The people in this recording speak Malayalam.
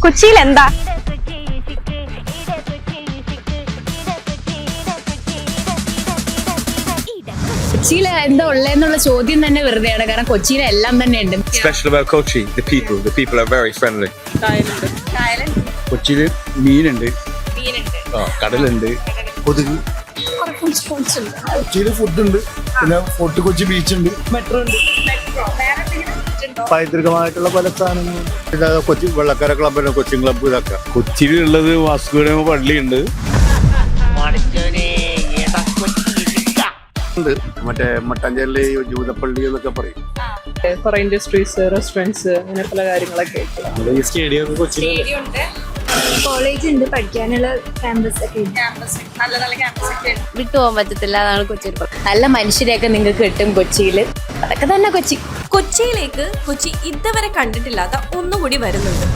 കൊച്ചിയിൽ എന്താ? കൊച്ചിയിൽ എന്താ ഉള്ളതെന്നുള്ള ചോദ്യം തന്നെ വെറുതെയാണ്. കാരണം കൊച്ചിയിലെ എല്ലാം തന്നെ ഉണ്ട്. Special about Kochi, the people are very friendly. കൊച്ചിയിൽ മീനുണ്ട്, കടലുണ്ട്, കൊതുക്. കൊച്ചിയിൽ ഫുഡുണ്ട്, പിന്നെ ഫോർട്ട് കൊച്ചി ബീച്ചുണ്ട്, മെട്രോ ഉണ്ട്, പൈതൃകമായിട്ടുള്ള പല സാധനങ്ങളും. കൊച്ചി വെള്ളക്കാര ക്ലബ്ബ്, കൊച്ചിൻ ക്ലബ്ബ്, ഇതൊക്കെ. കൊച്ചിയിലുള്ളത് വാസ്കോഡഗാമ പള്ളിയുണ്ട്, മറ്റേ മട്ടാഞ്ചേരിയിലെ ജൂതപ്പള്ളി എന്നൊക്കെ പറയും. കുറെ ഇൻഡസ്ട്രീസ്, റെസ്റ്റോറൻറ്റ്സ്, അങ്ങനെ പല കാര്യങ്ങളൊക്കെ. സ്റ്റേഡിയം ഒക്കെ കൊച്ചി. കോളേജ് ഉണ്ട്, പഠിക്കാനുള്ള ക്യാമ്പസ് ഒക്കെ വിട്ടു പോകാൻ പറ്റത്തില്ല. അതാണ് കൊച്ചി. നല്ല മനുഷ്യരെയൊക്കെ നിങ്ങൾക്ക് കിട്ടും കൊച്ചിയിൽ. അതൊക്കെ തന്നെ കൊച്ചി. കൊച്ചിയിലേക്ക് കൊച്ചി ഇതുവരെ കണ്ടിട്ടില്ലാത്ത ഒന്നുകൂടി വരുന്നുണ്ട്.